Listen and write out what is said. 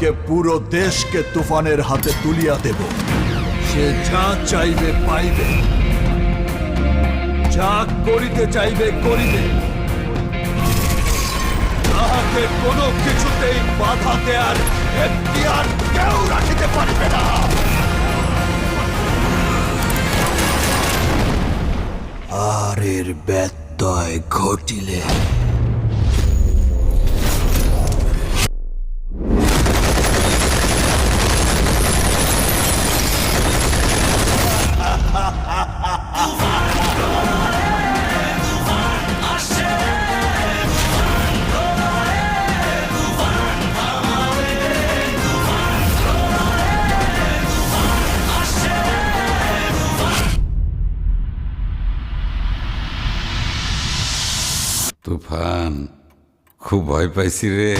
আজকে পুরো দেশকে তুফানের হাতে তুলিয়া দেব। সে যা চাইবে পাইবে, যা করিতে চাইবে করিবে। তাহাকে কোনো কিছুতেই বাধা দেয়ার এখতিয়ার কেউ রাখিতে পারিবে না। আর এর ব্যত্যয় ঘটিলে তুফান, খুব ভয় পাইছি রে।